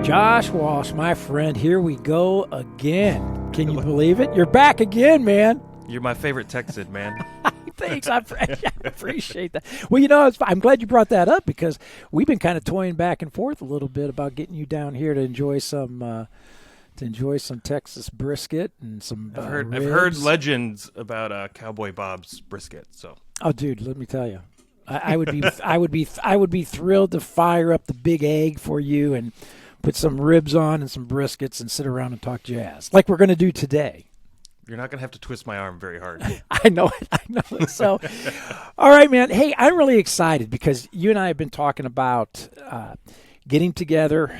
Josh Walsh, my friend, here we go again. Can you believe it? You're back again, man. You're my favorite Texan, man. Thanks. I appreciate that. Well, I'm glad you brought that up because we've been kind of toying back and forth a little bit about getting you down here to enjoy some Texas brisket and some I've heard ribs. legends about Cowboy Bob's brisket. So, oh, dude, let me tell you, I would be thrilled to fire up the big egg for you and put some ribs on and some briskets and sit around and talk jazz like we're going to do today. You're not going to have to twist my arm very hard. I know it. So, all right, man. Hey, I'm really excited because you and I have been talking about getting together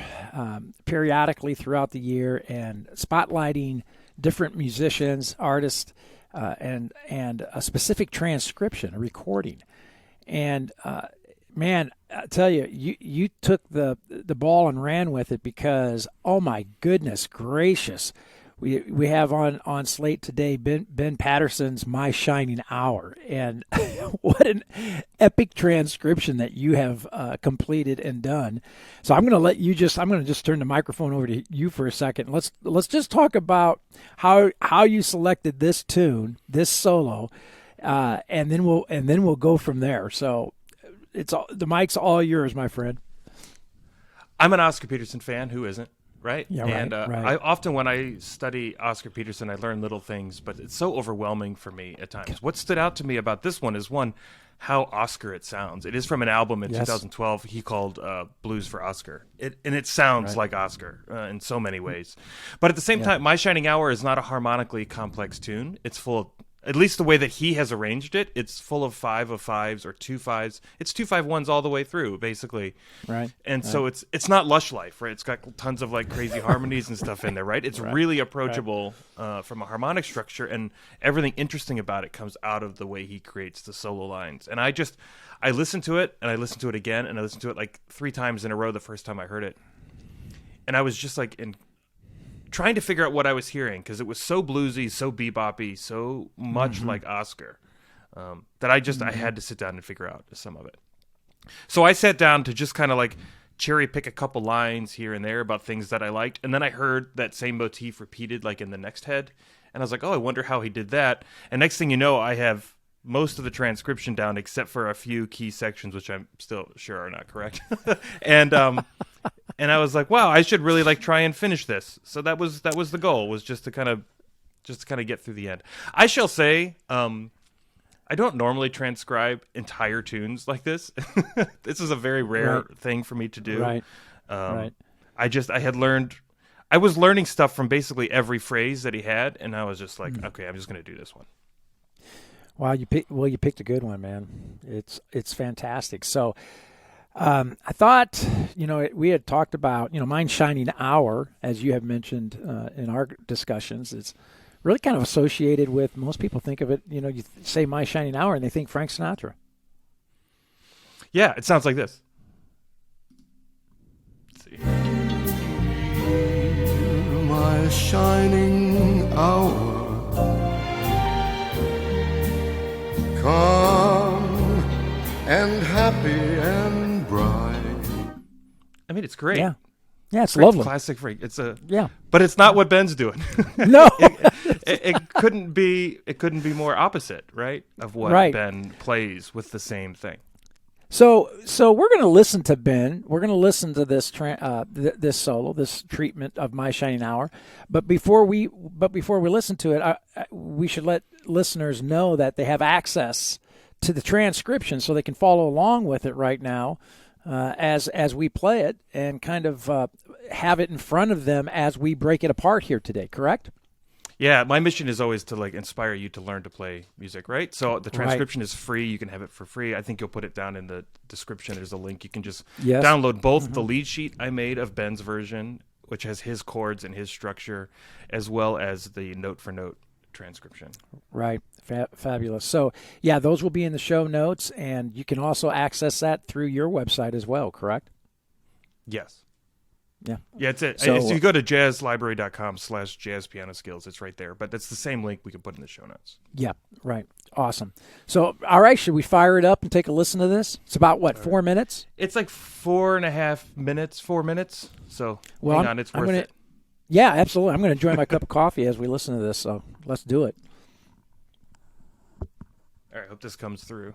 periodically throughout the year and spotlighting different musicians, artists, and a specific transcription, a recording. And man, I tell you, you took the ball and ran with it because, oh my goodness gracious, we have on slate today Ben Paterson's "My Shining Hour," and what an epic transcription that you have completed and done. So I'm going to just turn the microphone over to you for a second. Let's just talk about how you selected this tune, this solo, and then we'll go from there. So the mic's all yours, my friend. I'm an Oscar Peterson fan. Who isn't? Right? Yeah, and right. I often, when I study Oscar Peterson, I learn little things, but it's so overwhelming for me at times. What stood out to me about this one is, one, how Oscar it sounds. It is from an album in 2012 he called Blues for Oscar. And it sounds like Oscar in so many ways. But at the same time, My Shining Hour is not a harmonically complex tune. It's full of, at least the way that he has arranged it, it's full of 5 of 5s or 2 5s. It's 2 5 1s all the way through, basically. Right. And so it's not Lush Life, right? It's got tons of like crazy harmonies and stuff in there, right? It's really approachable from a harmonic structure, and everything interesting about it comes out of the way he creates the solo lines. And I listened to it, and I listened to it again, and I listened to it like 3 times in a row the first time I heard it. And I was just like trying to figure out what I was hearing because it was so bluesy, so beboppy, so much like Oscar that I had to sit down and figure out some of it. So I sat down to just kind of like cherry pick a couple lines here and there about things that I liked, and then I heard that same motif repeated like in the next head, and I was like, oh, I wonder how he did that. And next thing you know, I have most of the transcription down except for a few key sections, which I'm still sure are not correct. And I was like, wow, I should really like try and finish this. So that was the goal, was just to kind of get through the end. I shall say, I don't normally transcribe entire tunes like this. This is a very rare thing for me to do. Right. I was learning stuff from basically every phrase that he had, and I was just like, okay, I'm just going to do this one. Wow, you picked a good one, man. It's fantastic. So, I thought, we had talked about, My Shining Hour, as you have mentioned in our discussions. It's really kind of associated with, most people think of it, you say My Shining Hour and they think Frank Sinatra. Yeah, it sounds like this. Let's see. My shining hour, calm and happy and bright. I mean, it's great. Yeah, it's Frank's lovely. Classic Frank. Yeah, but it's not what Ben's doing. No, it couldn't be more opposite, right? Of what Ben plays with the same thing. So we're going to listen to Ben. We're going to listen to this this solo, this treatment of My Shining Hour. But before we listen to it, we should let listeners know that they have access to the transcription, so they can follow along with it right now as we play it, and kind of have it in front of them as we break it apart here today. Correct? Yeah, my mission is always to like inspire you to learn to play music, right? So the transcription is free. You can have it for free. I think you'll put it down in the description. There's a link. You can just download both the lead sheet I made of Ben's version, which has his chords and his structure, as well as the note-for-note transcription. Right. Fabulous. So, yeah, those will be in the show notes, and you can also access that through your website as well, correct? Yes. Yeah. Yeah, it's it. So, So you go to jazzlibrary.com/jazz piano skills. It's right there. But that's the same link we can put in the show notes. Yeah, right. Awesome. So, all right, should we fire it up and take a listen to this? It's about, what, 4 minutes? It's like 4.5 minutes, 4 minutes. So Well, hang on, it's worth it. Yeah, absolutely. I'm going to enjoy my cup of coffee as we listen to this, so let's do it. All right, hope this comes through.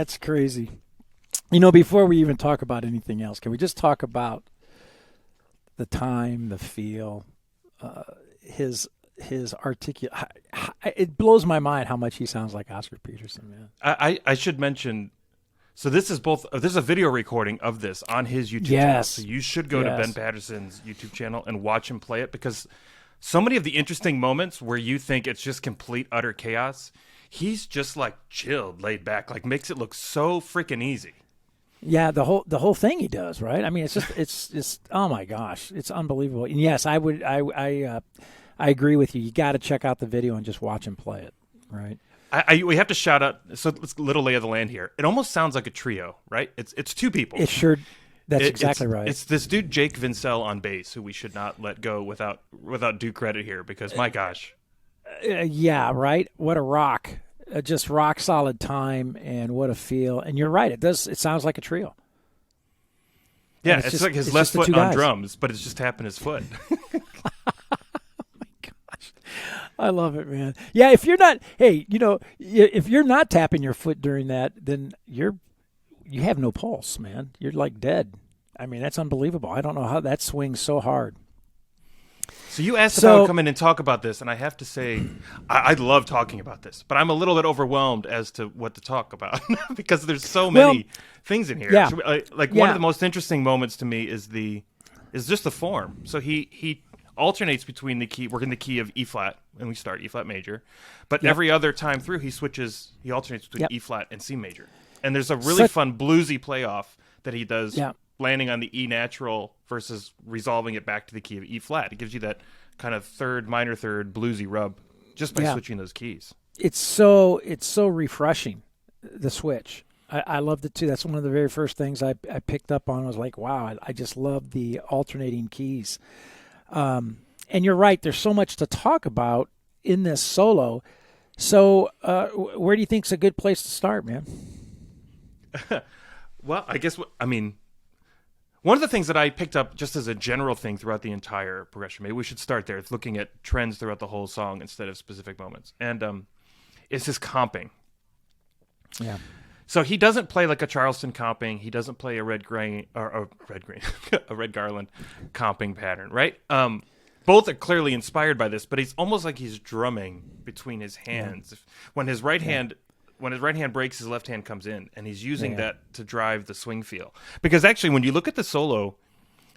That's crazy. You know, before we even talk about anything else, can we just talk about the time, the feel, his articulate? It blows my mind how much he sounds like Oscar Peterson, man. I should mention. So this is a video recording of this on his YouTube channel. Yes. So you should go to Ben Paterson's YouTube channel and watch him play it, because so many of the interesting moments where you think it's just complete utter chaos, he's just like chilled, laid back, like makes it look so freaking easy. Yeah, the whole thing he does, right? I mean, it's just oh my gosh, it's unbelievable. And yes, I agree with you. You got to check out the video and just watch him play it, right? We have to shout out. So let's little lay of the land here. It almost sounds like a trio, right? It's two people. It sure. That's exactly right. It's this dude Jake Vincel on bass, who we should not let go without due credit here, because my gosh. Yeah, right. What a rock. Just rock solid time, and what a feel. And you're right. It sounds like a trio. Yeah, it's like his left foot on drums, but it's just tapping his foot. I love it, man. Yeah, if you're not, if you're not tapping your foot during that, then you have no pulse, man. You're like dead. I mean, that's unbelievable. I don't know how that swings so hard. So you asked if I would come in and talk about this, and I have to say, I love talking about this, but I'm a little bit overwhelmed as to what to talk about because there's so many things in here. Yeah. One of the most interesting moments to me is just the form. So he alternates between the key. We're in the key of E flat, and we start E flat major, but every other time through he alternates between E flat and C major. And there's a really fun bluesy playoff that he does. Yeah. Landing on the E natural versus resolving it back to the key of E flat. It gives you that kind of minor third bluesy rub just by switching those keys. It's so refreshing, the switch. I loved it too. That's one of the very first things I picked up on. I was like, wow, I just love the alternating keys. And you're right. There's so much to talk about in this solo. So where do you think is a good place to start, man? Well, one of the things that I picked up just as a general thing throughout the entire progression, maybe we should start there. It's looking at trends throughout the whole song instead of specific moments. And it's his comping. Yeah. So he doesn't play like a Charleston comping. He doesn't play a red garland comping pattern, right? Both are clearly inspired by this, but it's almost like he's drumming between his hands. When his right hand breaks, his left hand comes in, and he's using that to drive the swing feel. Because actually, when you look at the solo,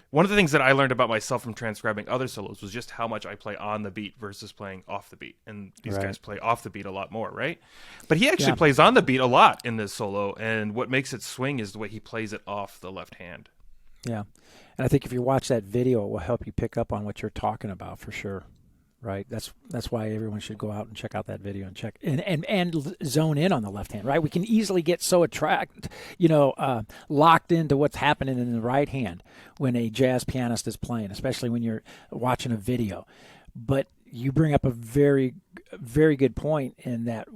one of the things that I learned about myself from transcribing other solos was just how much I play on the beat versus playing off the beat. And these guys play off the beat a lot more, right? But he actually plays on the beat a lot in this solo, and what makes it swing is the way he plays it off the left hand. Yeah. And I think if you watch that video, it will help you pick up on what you're talking about for sure. Right, that's why everyone should go out and check out that video and check and zone in on the left hand. Right, we can easily get so locked into what's happening in the right hand when a jazz pianist is playing, especially when you're watching a video. But you bring up a very, very good point in that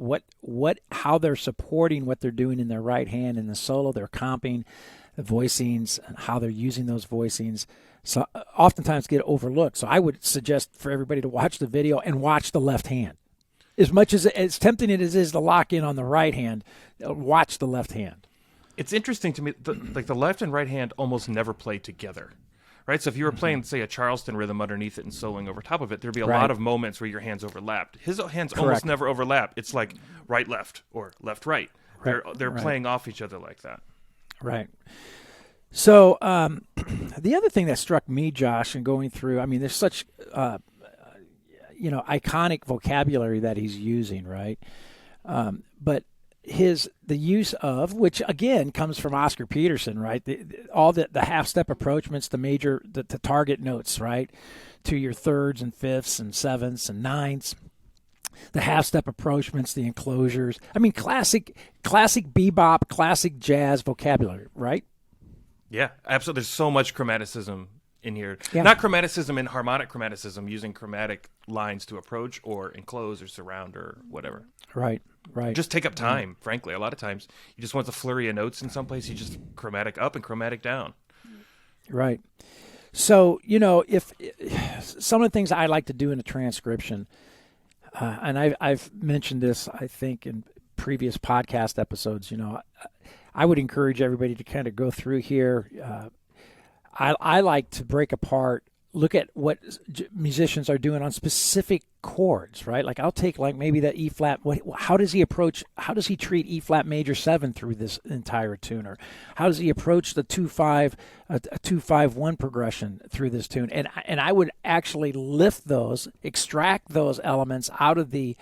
how they're supporting what they're doing in their right hand in the solo. They're comping the voicings and how they're using those voicings. So oftentimes get overlooked. So I would suggest for everybody to watch the video and watch the left hand. As much as tempting it is to lock in on the right hand, watch the left hand. It's interesting to me, the left and right hand almost never play together, right? So if you were playing, say, a Charleston rhythm underneath it and soloing over top of it, there'd be a lot of moments where your hands overlapped. His hands almost never overlap. It's like right-left or left-right. They're playing off each other like that. Right. So the other thing that struck me, Josh, in going through, I mean, there's such, iconic vocabulary that he's using, right? But the use of, which again comes from Oscar Peterson, right? The half-step approachments, the target notes, right? To your thirds and fifths and sevenths and ninths. The half-step approachments, the enclosures. I mean, classic bebop, classic jazz vocabulary, right? Yeah, absolutely. There's so much chromaticism in here. Yeah. Not chromaticism in harmonic chromaticism, using chromatic lines to approach or enclose or surround or whatever. Right. Just take up time, frankly. A lot of times you just want the flurry of notes in some place. You just chromatic up and chromatic down. Right. So, if some of the things I like to do in a transcription, and I've mentioned this, I think, in previous podcast episodes, I would encourage everybody to kind of go through here. I like to break apart, look at what musicians are doing on specific chords, right? Like I'll take like maybe that E flat. How does he treat E flat major 7 through this entire tune? Or how does he approach the 2-5, a 2-5-1 progression through this tune? And I would actually extract those elements out of the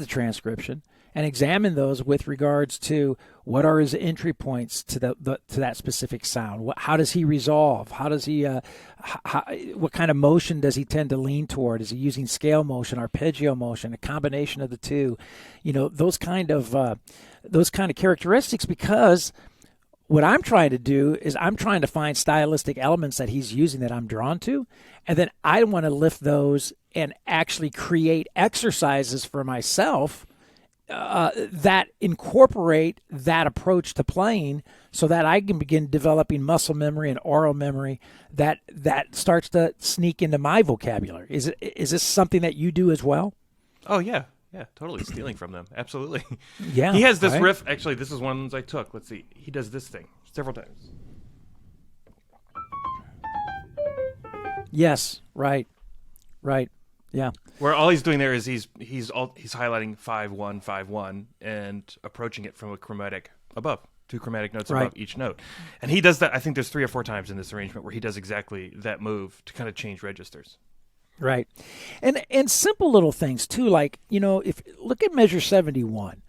transcription and examine those with regards to what are his entry points to that specific sound. How does he resolve? How does he? What kind of motion does he tend to lean toward? Is he using scale motion, arpeggio motion, a combination of the two? Those kind of characteristics. Because what I'm trying to do is I'm trying to find stylistic elements that he's using that I'm drawn to, and then I want to lift those and actually create exercises for myself that incorporate that approach to playing, so that I can begin developing muscle memory and oral memory that starts to sneak into my vocabulary. Is this something that you do as well? Oh yeah, totally stealing from them. Absolutely. Yeah, he has this right? riff. Actually, this is one of the ones I took. Let's see. He does this thing several times. Yes. Right. Yeah. Where all he's doing there is he's highlighting 5-1 5-1 and approaching it from a chromatic above, 2 chromatic notes above each note. And he does that. I think there's 3 or 4 times in this arrangement where he does exactly that move to kind of change registers. Right. And simple little things too, like, if look at measure 71,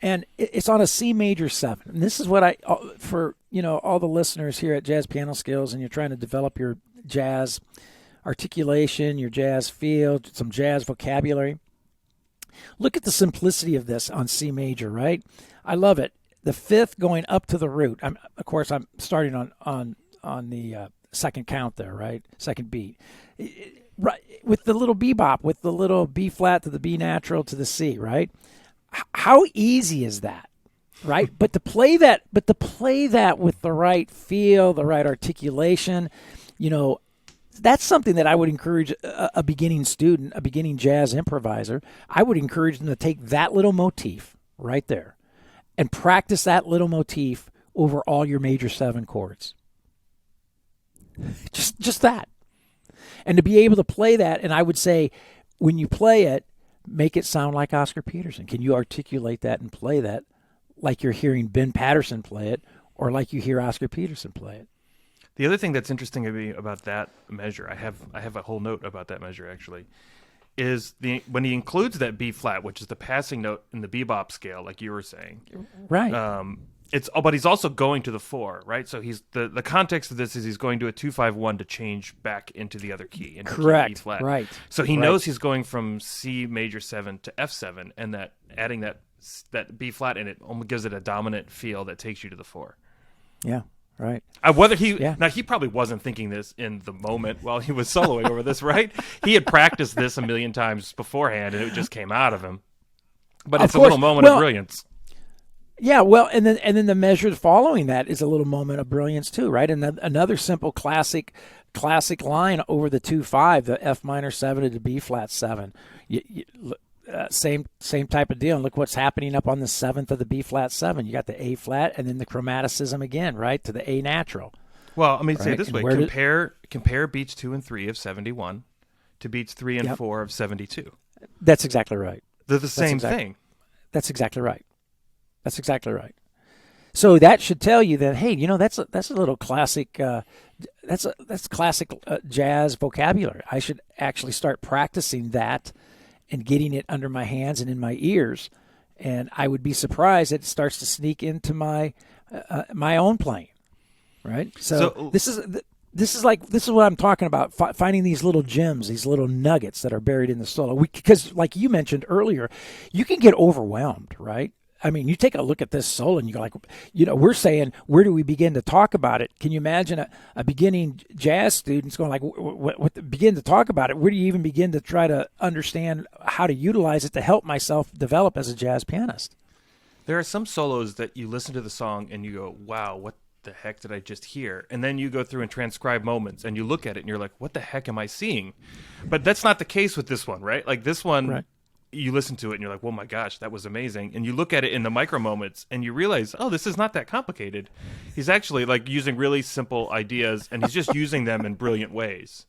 and it's on a C major 7. And this is what for all the listeners here at Jazz Piano Skills, and you're trying to develop your jazz articulation, your jazz feel, some jazz vocabulary. Look at the simplicity of this on C major, right? I love it. The 5th going up to the root. I'm starting on the second count there, right? Second beat. Right, with the little bebop, with the little B flat to the B natural to the C, right? How easy is that, right? But to play that with the right feel, the right articulation, that's something that I would encourage a beginning student, a beginning jazz improviser. I would encourage them to take that little motif right there and practice that little motif over all your major 7 chords. Just that. And to be able to play that, and I would say when you play it, make it sound like Oscar Peterson. Can you articulate that and play that like you're hearing Ben Paterson play it, or like you hear Oscar Peterson play it? The other thing that's interesting to me about that measure, I have a whole note about that measure actually, is when he includes that B flat, which is the passing note in the bebop scale, like you were saying. Right. But he's also going to the 4, right? So he's the context of this is he's going to a 2-5-1 to change back into the other key, into correct. E flat. Right. So he knows he's going from C major 7 to F7, and that adding that B flat in it almost gives it a dominant feel that takes you to the 4. Yeah. Right. Now he probably wasn't thinking this in the moment while he was soloing over this, right? He had practiced this a million times beforehand, and it just came out of him. But it's a little moment of brilliance. Yeah, well, and then the measure following that is a little moment of brilliance too, right? And another simple classic line over the 2-5, the F minor 7 to the B flat 7. Same type of deal. And look what's happening up on the 7th of the B flat 7. You got the A flat and then the chromaticism again, right, to the A natural. Well, I mean, say it this and way: compare beats 2 and 3 of 71 to beats 3 and 4 of 72. That's exactly right. They're the same thing. That's exactly right. That's exactly right. So that should tell you that, hey, that's a little classic. That's classic jazz vocabulary. I should actually start practicing that and getting it under my hands and in my ears, and I would be surprised it starts to sneak into my my own playing, right? So this is what I'm talking about, finding these little gems, these little nuggets that are buried in the solo. Because like you mentioned earlier, you can get overwhelmed, right? I mean, you take a look at this solo and you go like, we're saying, where do we begin to talk about it? Can you imagine a beginning jazz student going like, begin to talk about it? Where do you even begin to try to understand how to utilize it to help myself develop as a jazz pianist? There are some solos that you listen to the song and you go, wow, what the heck did I just hear? And then you go through and transcribe moments and you look at it and you're like, what the heck am I seeing? But that's not the case with this one, right? Like this one, right. you listen to it and you're like, "Whoa, my gosh, that was amazing!" And you look at it in the micro moments and you realize, "Oh, this is not that complicated." He's actually like using really simple ideas and he's just using them in brilliant ways.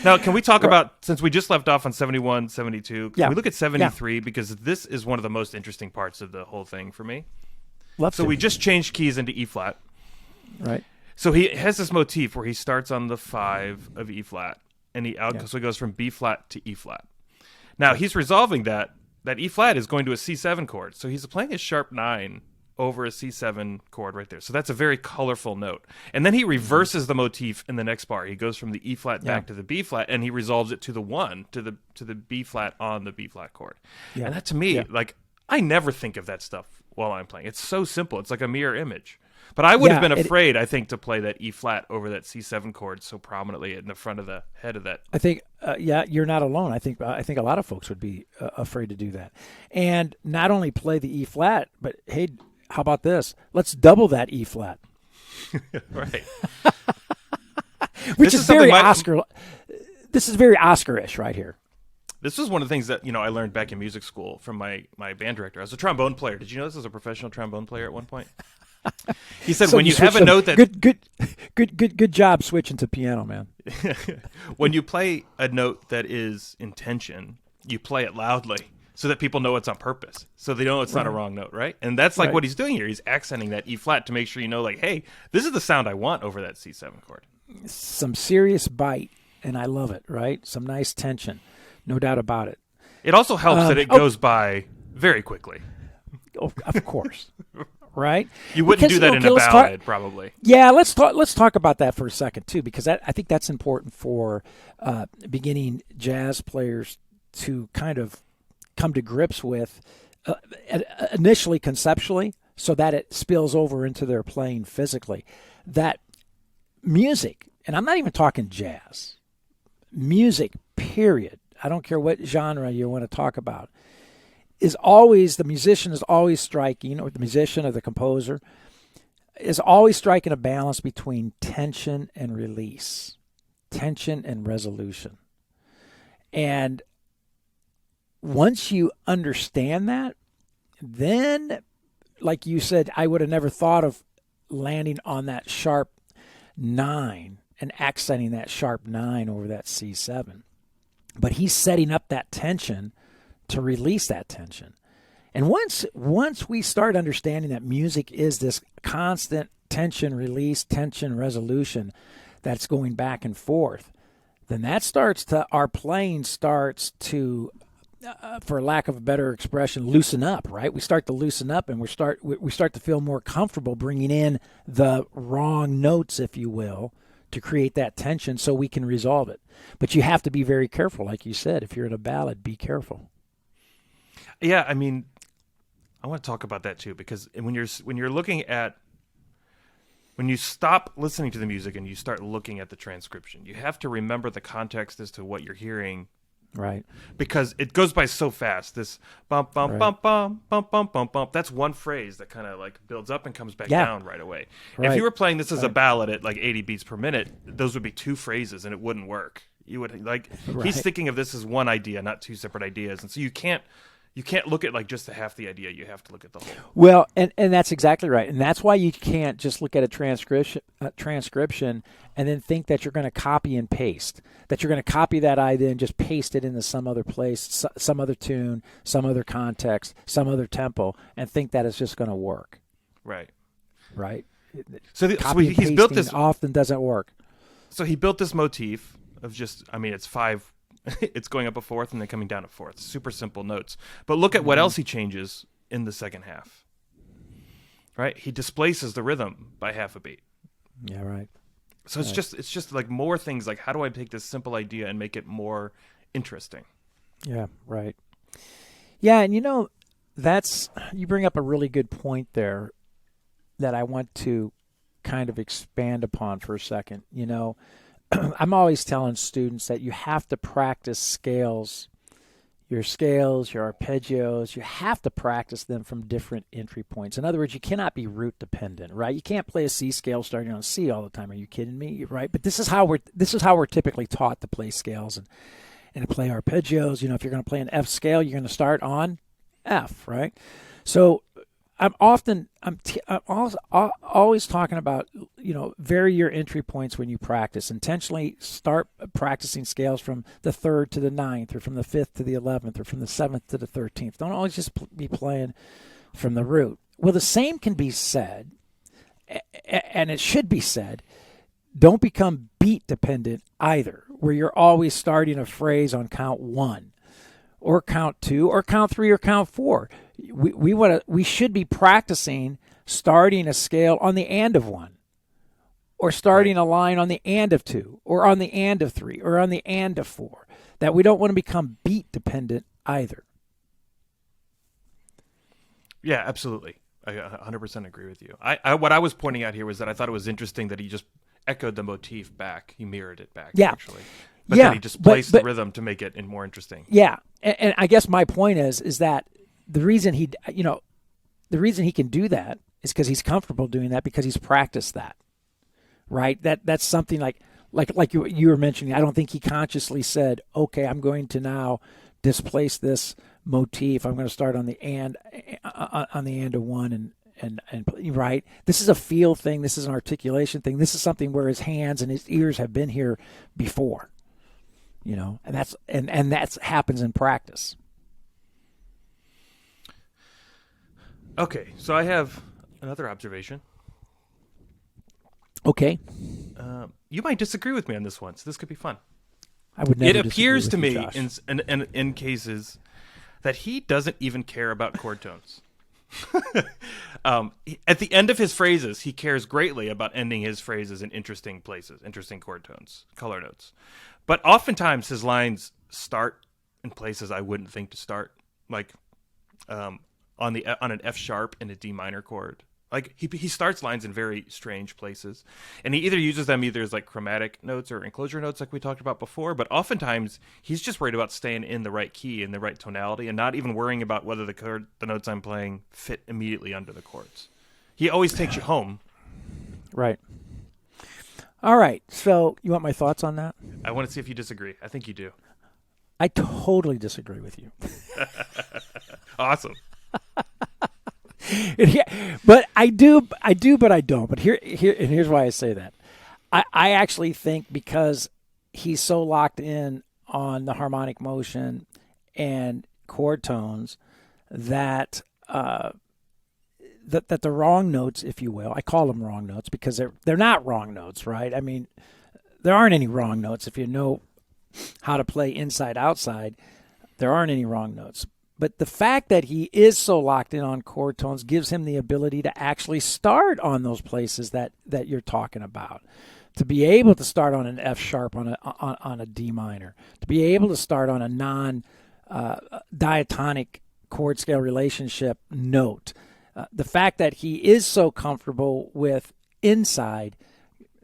Now, can we talk about, since we just left off on 71, 72, can we look at 73 because this is one of the most interesting parts of the whole thing for me. So we just changed keys into E flat. Right. So he has this motif where he starts on the 5 of E flat and so he goes from B flat to E flat. Now, he's resolving that E flat is going to a C7 chord. So he's playing a sharp 9 over a C7 chord right there. So that's a very colorful note. And then he reverses the motif in the next bar. He goes from the E flat back to the B flat, and he resolves it to the 1, to the B flat on the B flat chord. Yeah. And that to me, like, I never think of that stuff while I'm playing. It's so simple. It's like a mirror image. But I would have been afraid, I think, to play that E flat over that C7 chord so prominently in the front of the head of that. I think, you're not alone. I think a lot of folks would be afraid to do that. And not only play the E flat, but hey, how about this? Let's double that E flat. Right. Which is very Oscar. This is very Oscar-ish right here. This was one of the things that, I learned back in music school from my band director. I was a trombone player. Did you know this was a professional trombone player at one point? He said, when you have a note that good job switching to piano, man. When you play a note that is in tension, you play it loudly so that people know it's on purpose, so they know it's not a wrong note, right? And that's like what he's doing here. He's accenting that E flat to make sure like, hey, this is the sound I want over that C7 chord. Some serious bite, and I love it. Right, some nice tension, no doubt about it. It also helps that it goes by very quickly. Of course. Right? You wouldn't do that in a ballad, probably. Yeah, let's talk about that for a second too, because I think that's important for beginning jazz players to kind of come to grips with initially conceptually, so that it spills over into their playing physically. That music, and I'm not even talking jazz, music, period. I don't care what genre you want to talk about. The musician is always striking, or the musician or the composer is always striking a balance between tension and release, tension and resolution. And once you understand that, then, like you said, I would have never thought of landing on that sharp 9 and accenting that sharp 9 over that C7. But he's setting up that tension to release that tension. And once we start understanding that music is this constant tension release, tension resolution that's going back and forth, then our playing starts to, for lack of a better expression, loosen up, right? We start to loosen up, and we start to feel more comfortable bringing in the wrong notes, if you will, to create that tension so we can resolve it. But you have to be very careful, like you said. If you're in a ballad, be careful. Yeah, I mean, I want to talk about that too, because when you're looking at, when you stop listening to the music and you start looking at the transcription, you have to remember the context as to what you're hearing. Right. Because it goes by so fast. This bump, bump, bump, bump, bump, bump, bump, bump. That's one phrase that kind of like builds up and comes back down right away. Right. If you were playing this as a ballad at like 80 beats per minute, those would be 2 phrases and it wouldn't work. You would he's thinking of this as one idea, not 2 separate ideas. And so you can't look at like just the half the idea. You have to look at the whole. Well, and that's exactly right. And that's why you can't just look at a transcription and then think that you're going to copy and paste, that you're going to copy that idea and just paste it into some other place, some other tune, some other context, some other tempo, and think that it's just going to work. Right. Right. So he's built this. Often doesn't work. So he built this motif of just, I mean, it's 5. It's going up a 4th and then coming down a 4th. Super simple notes. But look at what else he changes in the second half. Right? He displaces the rhythm by half a beat. Yeah, right. So it's just like more things like, how do I take this simple idea and make it more interesting? Yeah, right. Yeah, and you bring up a really good point there that I want to kind of expand upon for a second. I'm always telling students that you have to practice scales, your arpeggios. You have to practice them from different entry points. In other words, you cannot be root dependent, right? You can't play a C scale starting on C all the time. Are you kidding me? Right? But this is how we're typically taught to play scales, and play arpeggios. If you're going to play an F scale, you're going to start on F, right? So I'm always talking about, vary your entry points when you practice. Intentionally start practicing scales from the 3rd to the 9th, or from the 5th to the 11th, or from the 7th to the 13th. Don't always just be playing from the root. Well, the same can be said, and it should be said, don't become beat dependent either, where you're always starting a phrase on count 1 or count 2 or count 3 or count 4. We should be practicing starting a scale on the and of 1, or starting a line on the and of 2, or on the and of 3, or on the and of 4. That we don't want to become beat dependent either. Yeah, absolutely. I 100% agree with you. What I was pointing out here was that I thought it was interesting that he just echoed the motif back. He mirrored it back, actually. But then he just placed the rhythm to make it more interesting. Yeah, and I guess my point is that the reason he can do that is because he's comfortable doing that, because he's practiced that, right? That's something like you were mentioning. I don't think he consciously said, okay, I'm going to now displace this motif. I'm going to start on the and of 1 and right. This is a feel thing. This is an articulation thing. This is something where his hands and his ears have been here before, and that's happens in practice. Okay, so I have another observation. Okay. You might disagree with me on this one, so this could be fun. I would never. It appears to me Josh. in cases that he doesn't even care about chord tones. At the end of his phrases, he cares greatly about ending his phrases in interesting places, interesting chord tones, color notes. But oftentimes his lines start in places I wouldn't think to start, like on an F sharp in a D minor chord. Like he starts lines in very strange places, and he either uses them as like chromatic notes or enclosure notes, like we talked about before. But oftentimes he's just worried about staying in the right key, in the right tonality, and not even worrying about whether the notes I'm playing fit immediately under the chords. He always takes you home. Right. All right. So you want my thoughts on that? I want to see if you disagree. I think you do. I totally disagree with you. Awesome. But I do, but I don't. But here's why I say that. I actually think because he's so locked in on the harmonic motion and chord tones that that the wrong notes, if you will, I call them wrong notes because they're not wrong notes, right? I mean, there aren't any wrong notes if you know how to play inside outside. There aren't any wrong notes. But the fact that he is so locked in on chord tones gives him the ability to actually start on those places that you're talking about. To be able to start on an F sharp on a D minor. To be able to start on a non-diatonic chord scale relationship note. The fact that he is so comfortable with inside,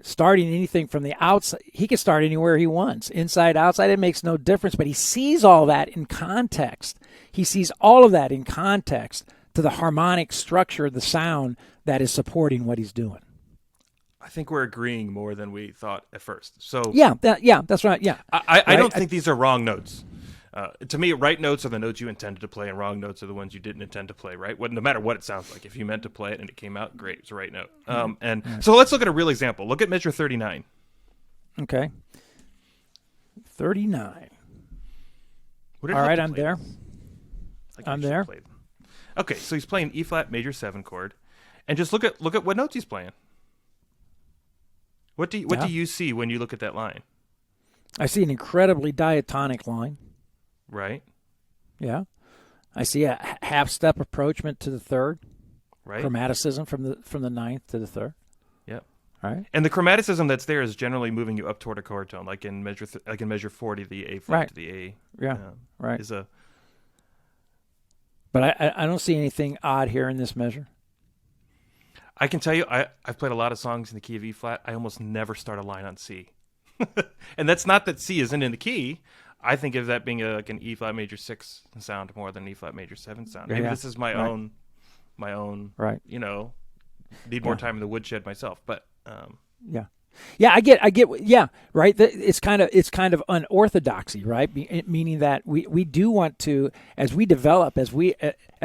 starting anything from the outside, he can start anywhere he wants. Inside, outside, it makes no difference. But he sees all that in context. He sees all of that in context to the harmonic structure of the sound that is supporting what he's doing. I think we're agreeing more than we thought at first. So yeah, that's right. Yeah, I don't think these are wrong notes. To me, right notes are the notes you intended to play, and wrong notes are the ones you didn't intend to play, right? No matter what it sounds like. If you meant to play it and it came out, great, it's a right note. So let's look at a real example. Look at measure 39. Okay. 39. All right, I'm there. I'm there. Okay, so he's playing E flat major 7 chord, and just look at what notes he's playing. What do you see when you look at that line? I see an incredibly diatonic line. Right. Yeah. I see a half-step approachment to the third. Right. Chromaticism from the ninth to the third. Yep. All right. And the chromaticism that's there is generally moving you up toward a chord tone, like in measure 40, the A flat to the A. Yeah. Right. Is a. But I don't see anything odd here in this measure. I can tell you, I've played a lot of songs in the key of E flat. I almost never start a line on C. And that's not that C isn't in the key. I think of that being like an E flat major 6 sound more than an E flat major 7 sound. Maybe this is my own. Right. Need more time in the woodshed myself, but yeah. Yeah, I get. Yeah, right. It's kind of unorthodoxy, right? Meaning that we do want to, as we develop, as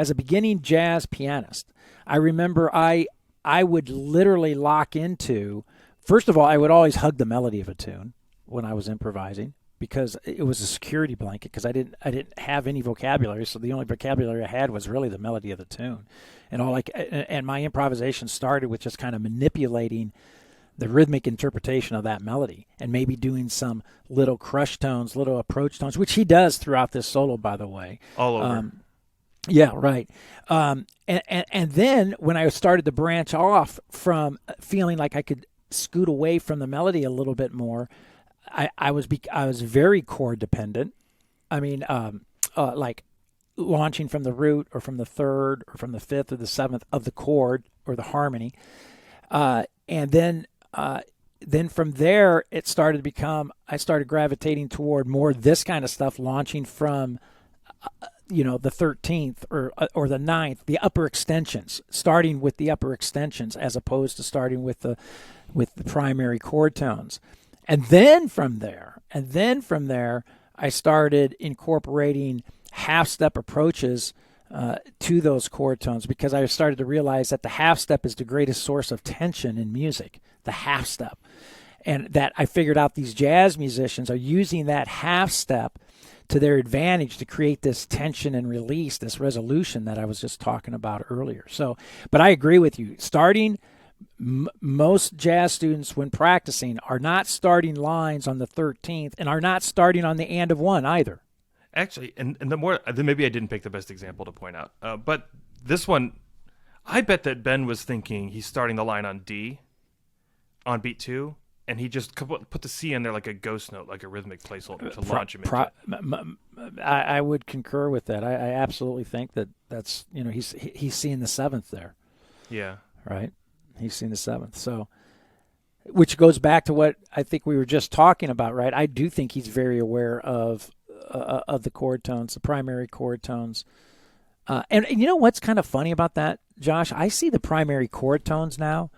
a beginning jazz pianist. I remember I would literally lock into. First of all, I would always hug the melody of a tune when I was improvising because it was a security blanket because I didn't have any vocabulary, so the only vocabulary I had was really the melody of the tune, and my improvisation started with just kind of manipulating the rhythmic interpretation of that melody and maybe doing some little crush tones, little approach tones, which he does throughout this solo, by the way. All over. Yeah, right. And then when I started to branch off from feeling like I could scoot away from the melody a little bit more, I was very chord dependent. I mean, like launching from the root or from the third or from the fifth or the seventh of the chord or the harmony. And then from there, it started to become, I started gravitating toward more this kind of stuff, launching from, the 13th or the 9th, the upper extensions, starting with the upper extensions as opposed to starting with the primary chord tones. And then from there, I started incorporating half-step approaches to those chord tones because I started to realize that the half-step is the greatest source of tension in music, the half-step. And that I figured out these jazz musicians are using that half-step to their advantage to create this tension and release, this resolution that I was just talking about earlier. So, but I agree with you. Starting, most jazz students when practicing are not starting lines on the 13th and are not starting on the and of one either. Actually, and the more, then maybe I didn't pick the best example to point out. But this one, I bet that Ben was thinking he's starting the line on D, on beat 2, and he just put the C in there like a ghost note, like a rhythmic placeholder to launch him into it. I would concur with that. I absolutely think that's he's seeing the 7th there. Yeah. Right? He's seeing the 7th. So, which goes back to what I think we were just talking about, right? I do think he's very aware of the chord tones, the primary chord tones. And you know what's kind of funny about that, Josh? I see the primary chord tones now.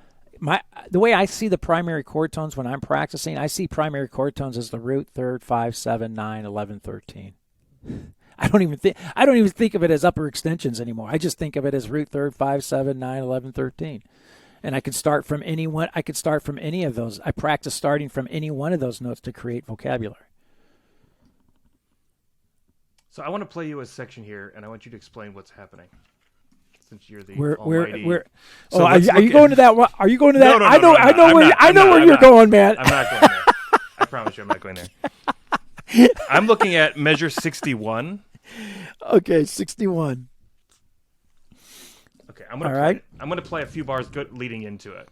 The way I see the primary chord tones when I'm practicing, I see primary chord tones as the root, third, 5, 7, 9, 11, 13. I don't even think of it as upper extensions anymore. I just think of it as root, third, 5, 7, 9, 11, 13. And I could start from any one. I could start from any of those. I practice starting from any one of those notes to create vocabulary. So I want to play you a section here, and I want you to explain what's happening. Since you're the almighty. So are you going to that? Are you going to that? No, I know where you're going, man. I'm not going there. I promise you, I'm not going there. I'm looking at measure 61. Okay, 61. Okay, I'm gonna play a few bars leading into it.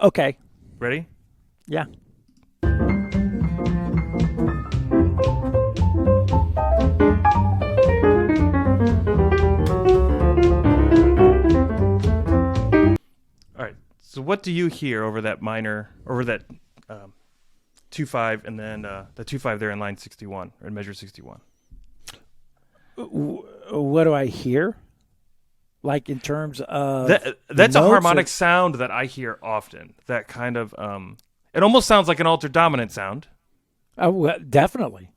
Okay. Ready? Yeah. So what do you hear over that minor, over that 2-5, and then the 2-5 there in line 61, or in measure 61? What do I hear? Like in terms of that's a harmonic sound that I hear often. That kind of it almost sounds like an altered dominant sound. Oh, well, definitely.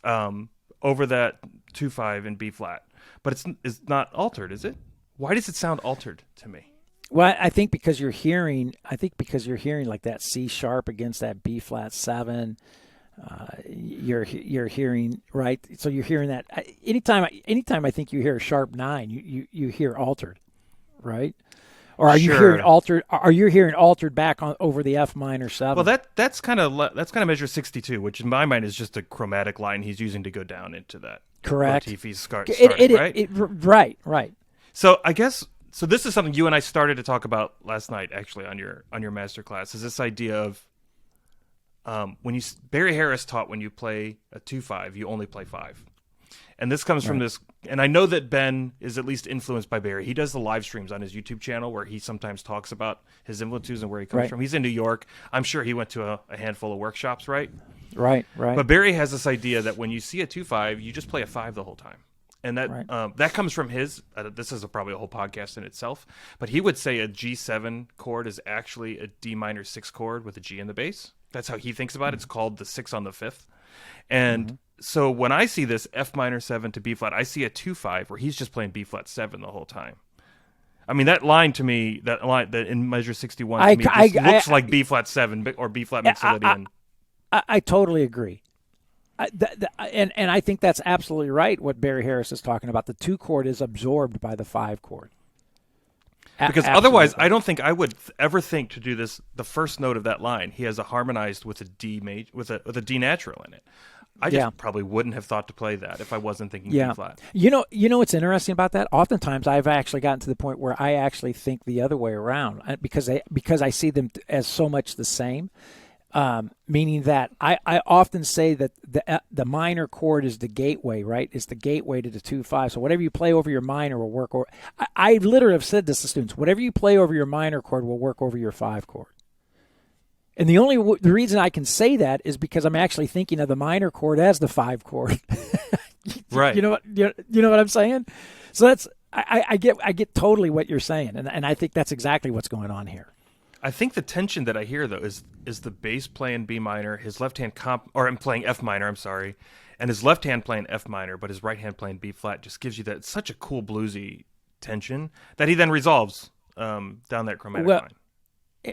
Over that 2-5 in B flat, but it's not altered, is it? Why does it sound altered to me? Well, I think because you're hearing like that C sharp against that B flat 7. You're hearing, right. So you're hearing that anytime I think you hear a sharp 9, you hear altered, right? Or are you hearing altered? Are you hearing altered back on over the F minor 7? Well, that's kind of measure 62, which in my mind is just a chromatic line he's using to go down into that. Correct. Motif he's right. Right. So I guess. So this is something you and I started to talk about last night, actually, on your master class. Is this idea of when Barry Harris taught when you play a 2-5, you only play 5, and this comes from this. And I know that Ben is at least influenced by Barry. He does the live streams on his YouTube channel where he sometimes talks about his influences and where he comes from. He's in New York. I'm sure he went to a handful of workshops, right? Right. But Barry has this idea that when you see a 2-5, you just play a 5 the whole time. And that that comes from his. This is probably a whole podcast in itself, but he would say a G7 chord is actually a D minor 6 chord with a G in the bass. That's how he thinks about it. It's called the 6 on the 5th. And so when I see this F minor 7 to B flat, I see a 2-5 where he's just playing B flat 7 the whole time. I mean, that line to me, that line that in measure 61 to me just looks like B flat 7 or B flat mixolydian. I totally agree. And I think that's absolutely right what Barry Harris is talking about. The 2 chord is absorbed by the 5 chord. Because otherwise, I don't think I would ever think to do this. The first note of that line, he has a harmonized with a D major, with a D natural in it. I just probably wouldn't have thought to play that if I wasn't thinking B flat. You know what's interesting about that? Oftentimes, I've actually gotten to the point where I actually think the other way around because I see them as so much the same. Meaning that I often say that the minor chord is the gateway, right? It's the gateway to the 2-5. So whatever you play over your minor will work. I literally have said this to students: whatever you play over your minor chord will work over your 5 chord. And the reason I can say that is because I'm actually thinking of the minor chord as the 5 chord. Right. You know what I'm saying? So that's I get totally what you're saying, and I think that's exactly what's going on here. I think the tension that I hear though is the bass playing B minor, his left hand I'm playing F minor, I'm sorry, and his left hand playing F minor, but his right hand playing B flat just gives you that such a cool bluesy tension that he then resolves down that chromatic line.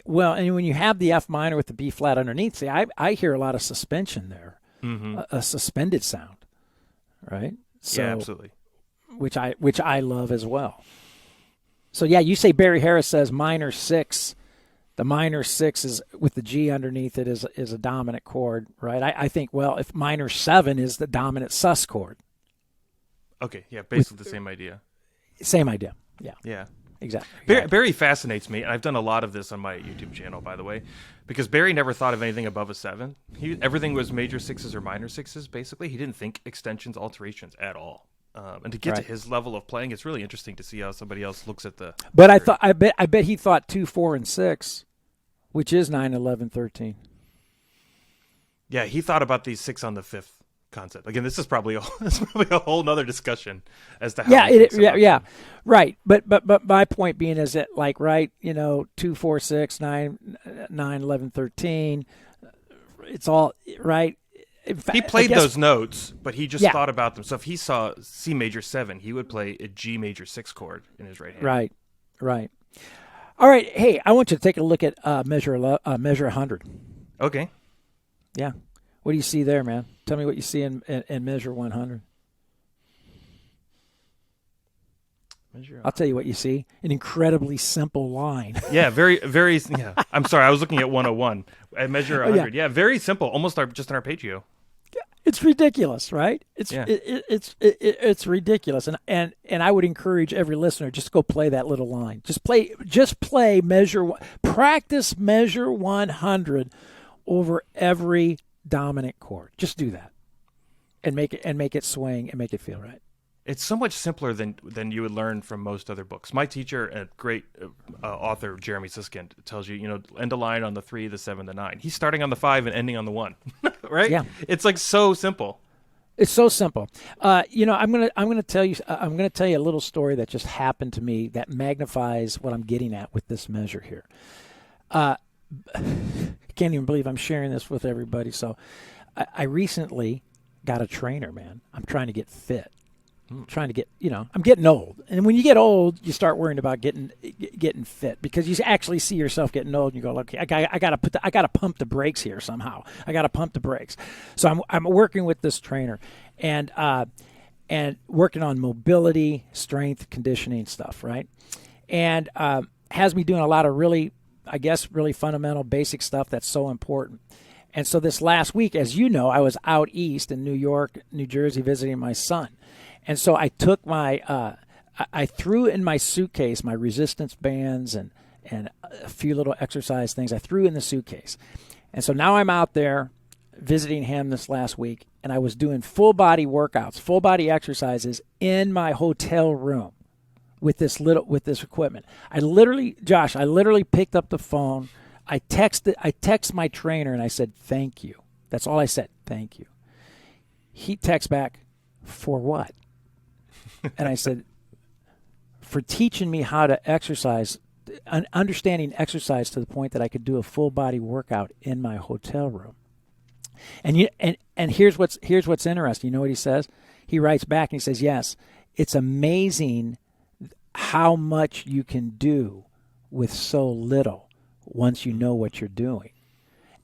Well, and when you have the F minor with the B flat underneath, see, I hear a lot of suspension there, a suspended sound, right? So, yeah, absolutely. Which I love as well. So yeah, you say Barry Harris says minor 6. The minor 6 is with the G underneath it is a dominant chord, right? I think, well, if minor 7 is the dominant sus chord. Okay, yeah, basically the same idea. Same idea, yeah. Yeah. Exactly. Barry fascinates me, and I've done a lot of this on my YouTube channel, by the way, because Barry never thought of anything above a 7. Everything was major 6s or minor 6s, basically. He didn't think extensions, alterations at all. And to get to his level of playing, it's really interesting to see how somebody else looks at the. But I bet he thought 2, 4, and 6, which is 9, 11, 13. Yeah, he thought about these 6 on the 5th concept. Again, this is probably a whole nother discussion as to how. Yeah, right. But my point being is that 2, 4, 6, 9, 11, 13. It's all right. He played those notes, but he just thought about them. So if he saw C major 7, he would play a G major 6 chord in his right hand. Right. All right. Hey, I want you to take a look at measure 100. Okay. Yeah. What do you see there, man? Tell me what you see in measure 100. I'll tell you what you see. An incredibly simple line. Yeah, very, very. Yeah. I'm sorry, I was looking at 101. I measure 100. Yeah, very simple. Almost just an arpeggio. It's ridiculous, right? It's ridiculous, and I would encourage every listener just go play that little line. Just play practice measure 100 over every dominant chord. Just do that, and make it swing and make it feel right. It's so much simpler than you would learn from most other books. My teacher, a great author, Jeremy Siskind, tells you, end a line on the 3, the 7, the 9. He's starting on the 5 and ending on the 1, right? Yeah. It's so simple. It's so simple. I'm gonna tell you a little story that just happened to me that magnifies what I'm getting at with this measure here. I can't even believe I'm sharing this with everybody. So, I recently got a trainer, man. I'm trying to get fit. I'm getting old. And when you get old, you start worrying about getting fit because you actually see yourself getting old and you go, okay, I got to pump the brakes here somehow. I got to pump the brakes. So I'm working with this trainer and working on mobility, strength, conditioning stuff, right? And has me doing a lot of really fundamental basic stuff that's so important. And so this last week, as you know, I was out east in New York, New Jersey, visiting my son. And so I took I threw in my suitcase my resistance bands and a few little exercise things. I threw in the suitcase. And so now I'm out there visiting him this last week, and I was doing full body workouts, full body exercises in my hotel room with this equipment. I literally picked up the phone. I text my trainer and I said, "Thank you." That's all I said. Thank you. He texts back, "For what?" And I said, for teaching me how to exercise, understanding exercise to the point that I could do a full body workout in my hotel room. And here's what's interesting. You know what he says? He writes back and he says, yes, it's amazing how much you can do with so little once you know what you're doing.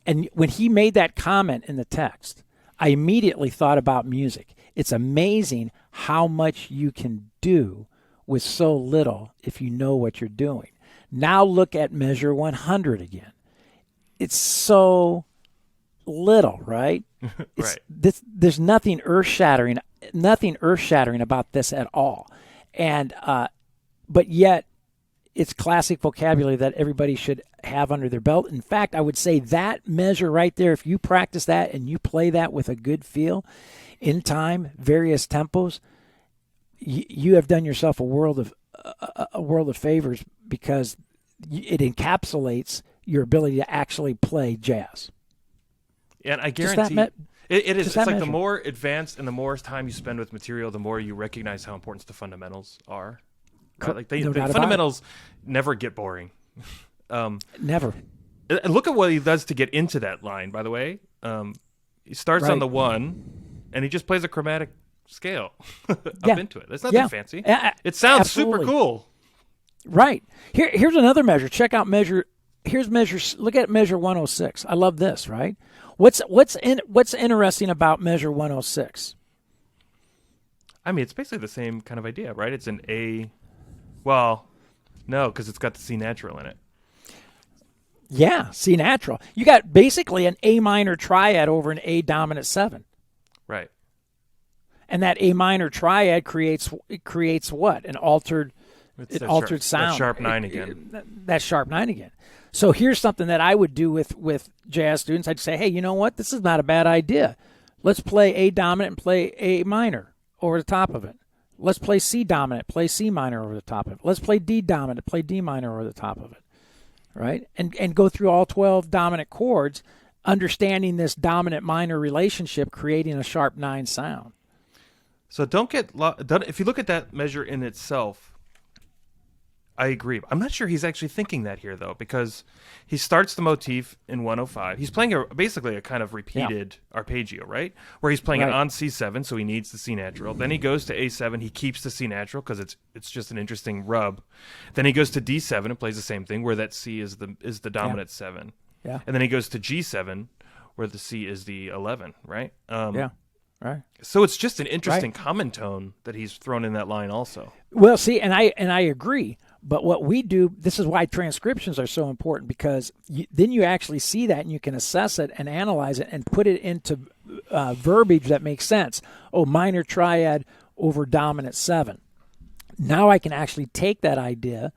And when he made that comment in the text, I immediately thought about music. It's amazing how much you can do with so little if you know what you're doing. Now look at measure 100 again. It's so little, right? Right. There's nothing earth-shattering about this at all. And but yet it's classic vocabulary that everybody should have under their belt. In fact, I would say that measure right there, if you practice that and you play that with a good feel in time, various tempos, you have done yourself a world of favors, because it encapsulates your ability to actually play jazz. And I guarantee it is. It's like the more advanced and the more time you spend with material, the more you recognize how important the fundamentals are. Right? Like the fundamentals never get boring. Never. And look at what he does to get into that line, by the way. He starts on the 1, and he just plays a chromatic scale up into it. That's nothing fancy. It sounds absolutely super cool. Right. Here's another measure. Check out measure. Here's measure. Look at measure 106. I love this, right? What's interesting about measure 106? I mean, it's basically the same kind of idea, right? It's an A. Well, no, because it's got the C natural in it. Yeah, C natural. You got basically an A minor triad over an A dominant 7. Right. And that A minor triad creates what? An altered sound. That sharp 9 again. That sharp 9 again. So here's something that I would do with jazz students. I'd say, hey, you know what? This is not a bad idea. Let's play A dominant and play A minor over the top of it. Let's play C dominant, play C minor over the top of it. Let's play D dominant, play D minor over the top of it. Right? And go through all 12 dominant chords, understanding this dominant minor relationship, creating a sharp 9 sound. So if you look at that measure in itself, I agree. I'm not sure he's actually thinking that here, though, because he starts the motif in 105. He's playing basically a kind of repeated arpeggio, right? Where he's playing it on C7, so he needs the C natural. Then he goes to A7. He keeps the C natural because it's just an interesting rub. Then he goes to D7 and plays the same thing, where that C is the dominant 7. Yeah. And then he goes to G7, where the C is the 11, right? Right. So it's just an interesting common tone that he's thrown in that line also. Well, see, and I agree. But what we do, this is why transcriptions are so important, because then you actually see that and you can assess it and analyze it and put it into verbiage that makes sense. Oh, minor triad over dominant 7. Now I can actually take that idea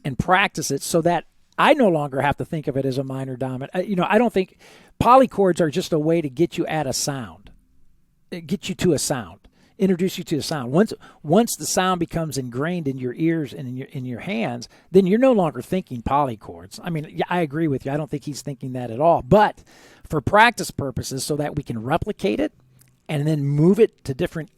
and practice it so that I no longer have to think of it as a minor dominant. I don't think polychords are just a way to get you at a sound, get you to a sound. Introduce you to the sound. Once the sound becomes ingrained in your ears and in your hands, then you're no longer thinking polychords. I mean, I agree with you. I don't think he's thinking that at all. But for practice purposes, so that we can replicate it and then move it to different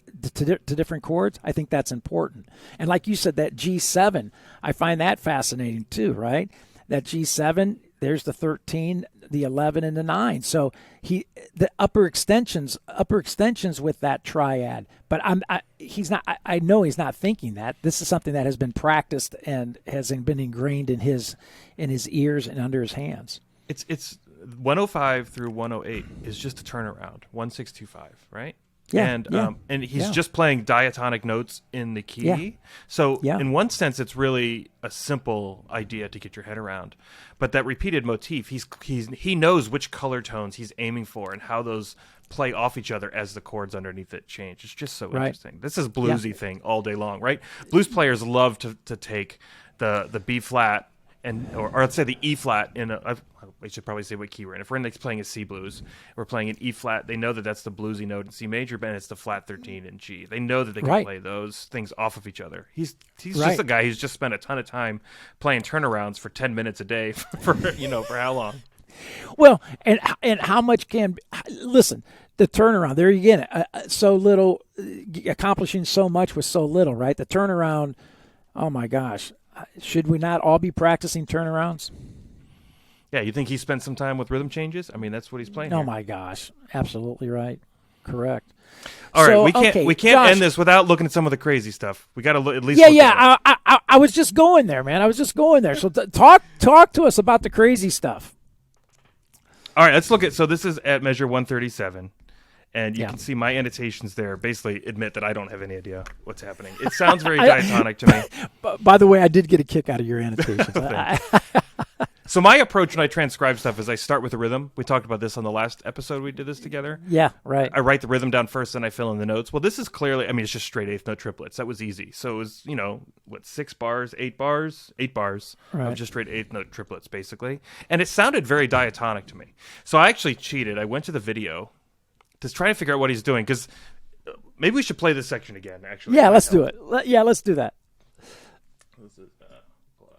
chords, I think that's important. And like you said, that G7, I find that fascinating too, right? That G7, there's the 13, the 11, and the 9. So the upper extensions with that triad. But I know he's not thinking that. This is something that has been practiced and has been ingrained in his ears and under his hands. It's 105 through 108 is just a turnaround, 1625, right? Yeah, and he's just playing diatonic notes in the key. Yeah. So in one sense, it's really a simple idea to get your head around. But that repeated motif, he knows which color tones he's aiming for and how those play off each other as the chords underneath it change. It's just so interesting. This is bluesy thing all day long, right? Blues players love to take the B flat or let's say the E flat we should probably say what key we're in. If we're playing a C blues, we're playing an E flat. They know that that's the bluesy note in C major, but it's the flat 13 in G. They know that they can play those things off of each other. He's just a guy who's just spent a ton of time playing turnarounds for 10 minutes a day for how long? Well, and how much listen, The turnaround. There you get it. So little, accomplishing so much with so little, right? The turnaround. Oh my gosh. Should we not all be practicing turnarounds? Yeah, you think he spent some time with rhythm changes? I mean, that's what he's playing. Oh here. my gosh. Absolutely right. Correct. All right, So, we can't Josh, end this without looking at some of the crazy stuff. We got to at least. Yeah, look at it. I was just going there, man. I was just going there. So talk to us about the crazy stuff. All right, let's look at. So this is at measure 137, and you Yeah. can see my annotations there. Basically, admit that I don't have any idea what's happening. It sounds very diatonic to me. By the way, I did get a kick out of your annotations. So my approach when I transcribe stuff is I start with the rhythm. We talked about this on the last episode we did this together. Yeah, right. I write the rhythm down first, then I fill in the notes. Well, this is clearly, I mean, it's just straight eighth note triplets. That was easy. So it was, 6 bars, 8 bars, 8 bars Right. of just straight eighth note triplets, basically. And it sounded very diatonic to me. So I actually cheated. I went to the video to try to figure out what he's doing, because maybe we should play this section again, actually. Yeah, let's do it. Let's do that. This is, hold on.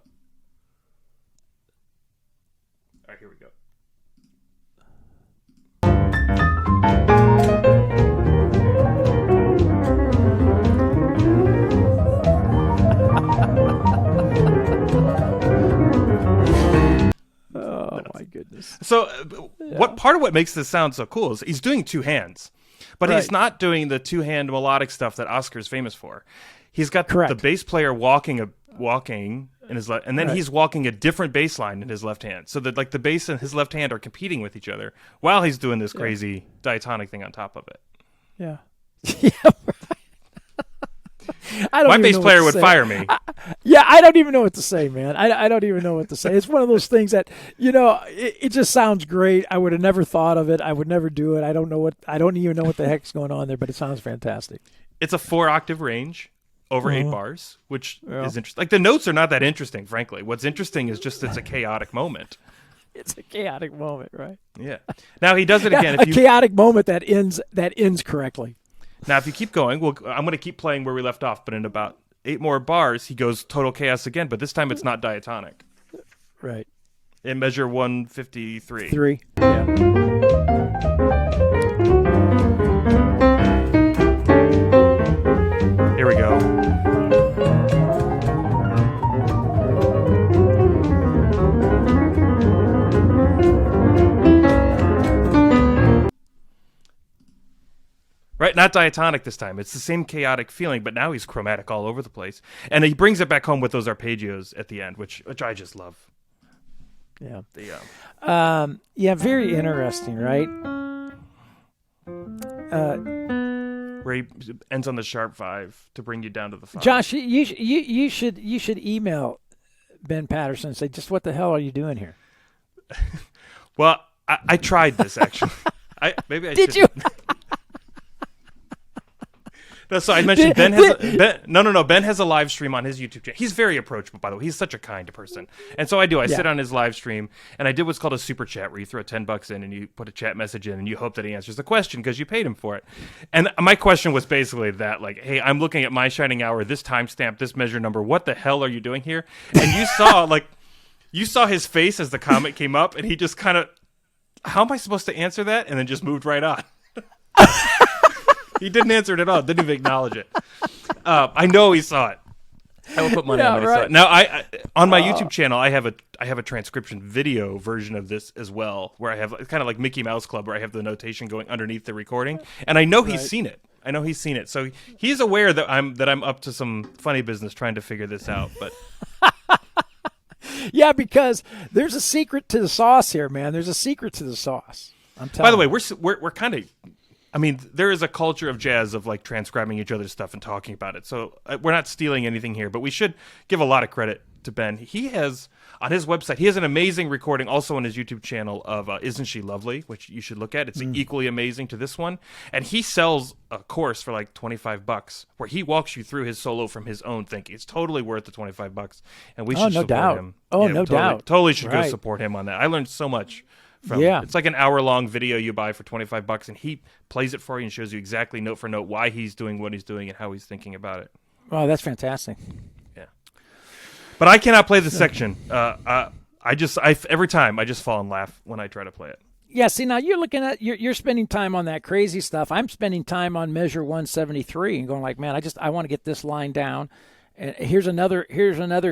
All right, here we go. Oh my goodness. So, what part of what makes this sound so cool is he's doing two hands, but he's Right. not doing the two-hand melodic stuff that Oscar's famous for. He's got Correct. the bass player walking in his left, and then Right. he's walking a different bass line in his left hand, so that like the bass and his left hand are competing with each other while he's doing this crazy diatonic thing on top of it. Yeah. Yeah. I don't My even bass know what player to would say. fire me. I don't even know what to say, man. I don't even know what to say. It's one of those things that, it just sounds great. I would have never thought of it. I would never do it. I don't even know what the heck's going on there, but it sounds fantastic. It's a 4-octave range over 8 Uh-huh. bars, which Yeah. is interesting. Like the notes are not that interesting, frankly. What's interesting is just it's a chaotic moment. It's a chaotic moment, right? Yeah. Now he does it again. A chaotic moment that ends correctly. Now, if you keep going, I'm going to keep playing where we left off, but in about 8 more bars, he goes total chaos again, but this time it's not diatonic. Right. In measure 153. 3. Yeah. Here we go. Right, not diatonic this time. It's the same chaotic feeling, but now he's chromatic all over the place. And he brings it back home with those arpeggios at the end, which I just love. Yeah. The Very interesting, right? where he ends on the sharp 5 to bring you down to the 5. Josh, you should email Ben Paterson and say, just what the hell are you doing here? Well, I tried this actually. Did you? No, so I mentioned Ben has a live stream on his YouTube channel. He's very approachable, by the way. He's such a kind person. And so I sit on his live stream, and I did what's called a super chat, where you throw $10 in and you put a chat message in, and you hope that he answers the question because you paid him for it. And my question was basically that, like, hey, I'm looking at my shining hour, this timestamp, this measure number. What the hell are you doing here? And you saw his face as the comment came up, and he just kind of, how am I supposed to answer that? And then just moved right on. He didn't answer it at all. Didn't even acknowledge it. I know he saw it. I will put money on that he saw it. Now, I on my YouTube channel, I have a transcription video version of this as well, where I have kind of like Mickey Mouse Club, where I have the notation going underneath the recording, and I know he's seen it. So he's aware that I'm up to some funny business trying to figure this out. But Yeah, because there's a secret to the sauce here, man. There's a secret to the sauce. I'm telling by the way, you. we're kind of. I mean, there is a culture of jazz of like transcribing each other's stuff and talking about it. So we're not stealing anything here, but we should give a lot of credit to Ben. He has on his website, he has an amazing recording also on his YouTube channel of Isn't She Lovely, which you should look at. It's equally amazing to this one. And he sells a course for like $25 where he walks you through his solo from his own thinking. It's totally worth the $25. And we should support him. No doubt. Totally should go Right. support him on that. I learned so much. It's like an hour-long video you buy for $25, and he plays it for you and shows you exactly note for note why he's doing what he's doing and how he's thinking about it. Oh, that's fantastic. Yeah, but I cannot play this section. Every time I just fall and laugh when I try to play it. Yeah, see, now you're looking at you're spending time on that crazy stuff. I'm spending time on measure 173 and going like, man, I want to get this line down. And here's another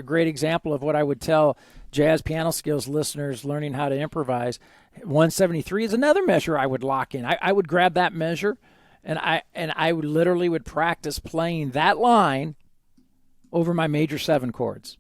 great example of what I would tell jazz piano skills listeners learning how to improvise. 173 is another measure I would lock in. I would grab that measure, and I would literally would practice playing that line over my major 7 chords.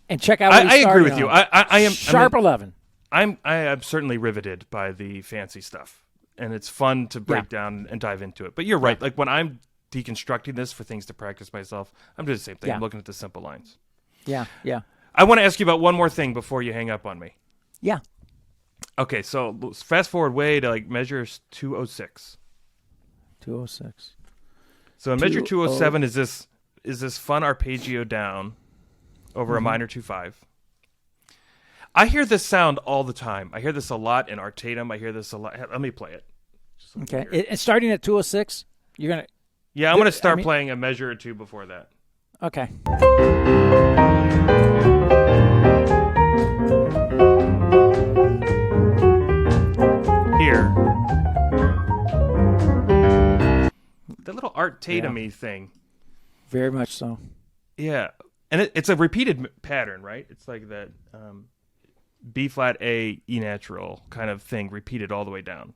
And check out what I agree with you. I am sharp 11. I am certainly riveted by the fancy stuff, and it's fun to break down and dive into it. But you're right. Like when I'm deconstructing this for things to practice myself, I'm doing the same thing. I'm looking at the simple lines. Yeah, yeah. I want to ask you about one more thing before you hang up on me. Yeah. Okay, so let's fast forward way to like measure 206. 206. So in measure 207 is this fun arpeggio down over a minor 2/5. I hear this sound all the time. I hear this a lot in Artatum. I hear this a lot. Let me play it. Okay. It's starting at 206. You're going to... Yeah, I'm going to start playing a measure or two before that. Okay. Here. The little Artatum-y thing. Very much so. Yeah. And it's a repeated pattern, right? It's like that B flat A E natural kind of thing repeated all the way down.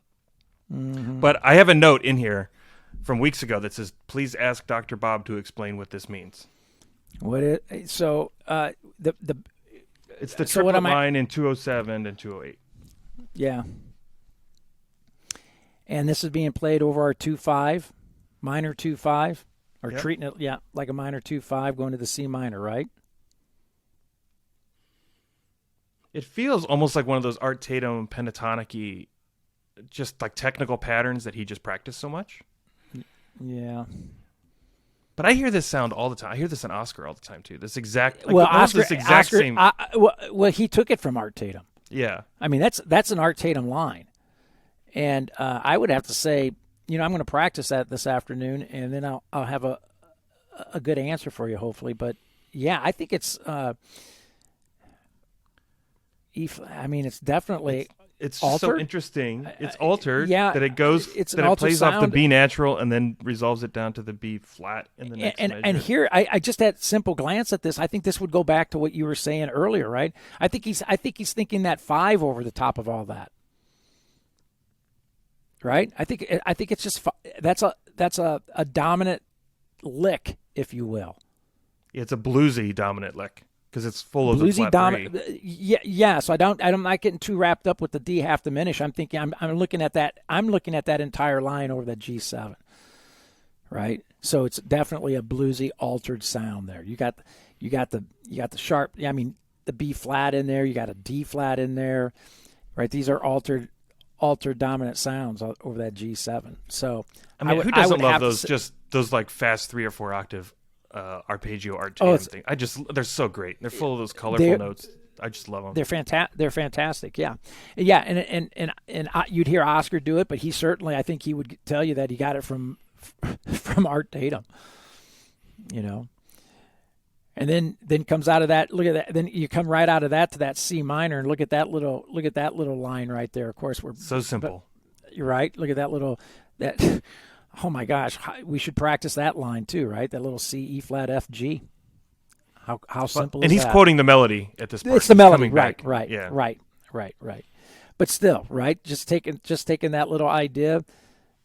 Mm-hmm. But I have a note in here from weeks ago that says, "Please ask Dr. Bob to explain what this means." It's the triplet line in 207 and 208. Yeah. And this is being played over our 2/5, minor 2/5, or treating it like a minor 2/5 going to the C minor, right? It feels almost like one of those Art Tatum pentatonic-y, just like technical patterns that he just practiced so much. Yeah. But I hear this sound all the time. I hear this in Oscar all the time too. This exact same. Well, he took it from Art Tatum. Yeah. I mean, that's an Art Tatum line, and I would have to say, I'm going to practice that this afternoon, and then I'll have a good answer for you, hopefully. But yeah, I think it's. I mean, it's definitely. It's altered. So interesting. It's altered. That it goes. It's that it plays off the B natural and then resolves it down to the B flat in the next measure. And here, I just had a simple glance at this. I think this would go back to what you were saying earlier, right? I think he's thinking that 5 over the top of all that. Right? I think it's just that's a dominant lick, if you will. Yeah, it's a bluesy dominant lick. Because it's full of bluesy the flat 3. Yeah. So I'm not getting too wrapped up with the D half diminish. I'm thinking I'm looking at that. I'm looking at that entire line over that G7, right? So it's definitely a bluesy altered sound there. You got the sharp. I mean the B flat in there. You got a D flat in there, right? These are altered dominant sounds over that G7. So I mean, who doesn't love those? Just those like fast 3 or 4 octave. Arpeggio Artatum thing. They're so great. They're full of those colorful notes. I just love them. They're fantastic. Yeah, and you'd hear Oscar do it, but he certainly, I think he would tell you that he got it from Art Tatum. And then comes out of that. Look at that. Then you come right out of that to that C minor, and look at that little line right there. Of course, we're so simple. You're right. Look at that. Oh my gosh, we should practice that line too, right? That little C, E flat, F, G. How simple is that? And he's quoting the melody at this point. It's the melody, right? Yeah. Right. But still, right? Just taking that little idea,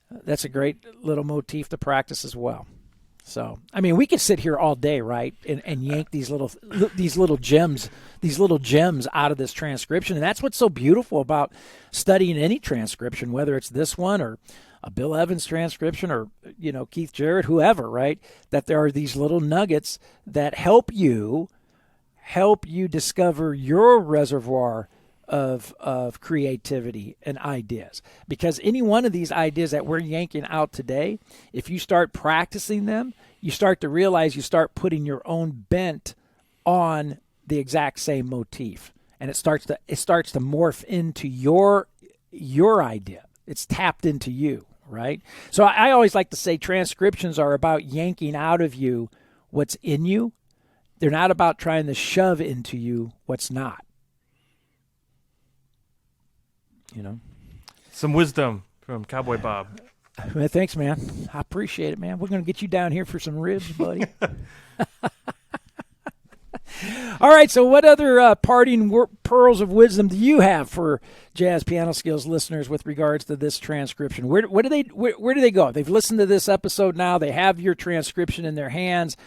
that's a great little motif to practice as well. So, I mean, we could sit here all day, right, and yank these little gems out of this transcription, and that's what's so beautiful about studying any transcription, whether it's this one or a Bill Evans transcription or Keith Jarrett, whoever, right? That there are these little nuggets that help you discover your reservoir of creativity and ideas. Because any one of these ideas that we're yanking out today, if you start practicing them, you start to realize you start putting your own bent on the exact same motif, and it starts to morph into your idea. It's tapped into you, right? So I always like to say transcriptions are about yanking out of you what's in you. They're not about trying to shove into you what's not. Some wisdom from Cowboy Bob. Well, thanks, man. I appreciate it, man. We're going to get you down here for some ribs, buddy. All right, so what other parting pearls of wisdom do you have for Jazz Piano Skills listeners with regards to this transcription? Where do they go? They've listened to this episode now. They have your transcription in their hands.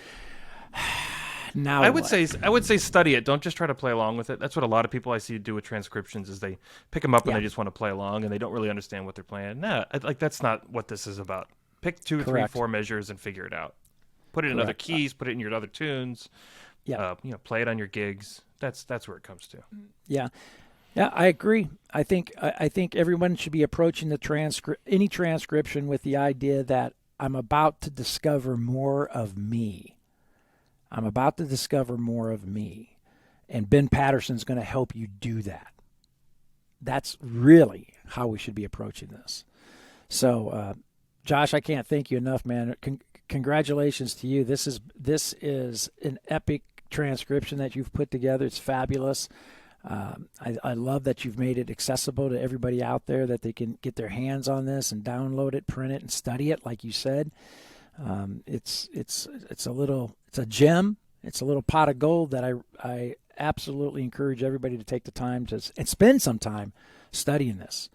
Now I would say study it. Don't just try to play along with it. That's what a lot of people I see do with transcriptions is they pick them up and they just want to play along and they don't really understand what they're playing. No, that's not what this is about. Pick 2, 3, 4 measures and figure it out. Put it in other keys. Put it in your other tunes. Yeah, play it on your gigs. That's where it comes to. Yeah, I agree. I think everyone should be approaching any transcription with the idea that I'm about to discover more of me. I'm about to discover more of me, and Ben Paterson's going to help you do that. That's really how we should be approaching this. So, Josh, I can't thank you enough, man. Congratulations to you. This is an epic transcription that you've put together. It's fabulous. I love that you've made it accessible to everybody out there, that they can get their hands on this and download it, print it, and study it, like you said. It's a gem. It's a little pot of gold that I absolutely encourage everybody to take the time and spend some time studying this.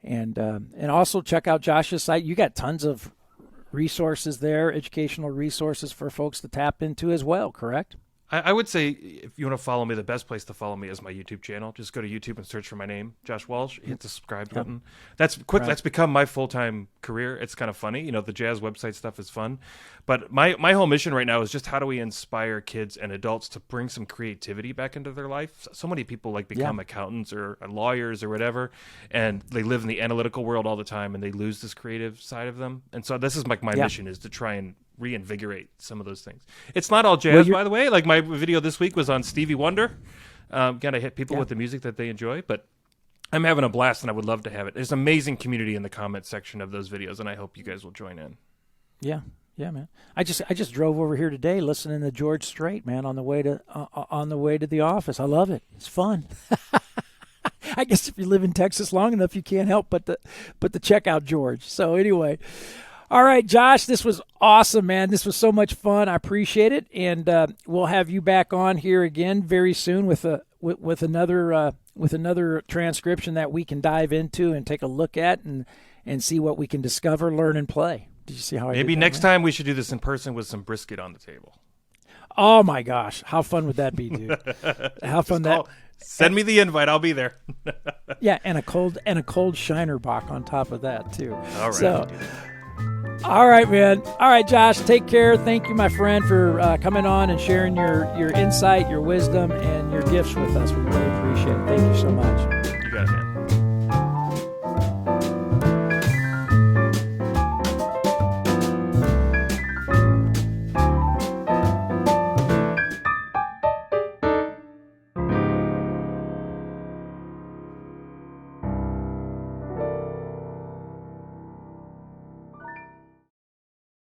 And also check out Josh's site. You got tons of resources there, educational resources for folks to tap into as well, correct? I would say if you want to follow me, the best place to follow me is my YouTube channel. Just go to YouTube and search for my name, Josh Walsh. Hit the subscribe button. That's quick. Right. That's become my full-time career. It's kind of funny. The jazz website stuff is fun. But my whole mission right now is just how do we inspire kids and adults to bring some creativity back into their life? So many people become accountants or lawyers or whatever, and they live in the analytical world all the time, and they lose this creative side of them. And so this is my mission is to try and reinvigorate some of those things. It's not all jazz, by the way. Like my video this week was on Stevie Wonder. Gotta hit people with the music that they enjoy, but I'm having a blast and I would love to have it. There's an amazing community in the comment section of those videos, and I hope you guys will join in. Yeah, man. I just drove over here today listening to George Strait, man, on the way to the office. I love it. It's fun. I guess if you live in Texas long enough, you can't help but to check out George. So anyway. All right, Josh, this was awesome, man. This was so much fun. I appreciate it, and we'll have you back on here again very soon with another transcription that we can dive into and take a look at and see what we can discover, learn, and play. Did you see how I maybe did that, next man? time we should do this in person with some brisket on the table? Oh my gosh, how fun would that be, dude? How fun that. Send me the invite. I'll be there. Yeah, and a cold Shiner Bock on top of that too. All right. So, all right, man. All right, Josh, take care. Thank you, my friend, for coming on and sharing your insight, your wisdom, and your gifts with us. We really appreciate it. Thank you so much. You got it, man.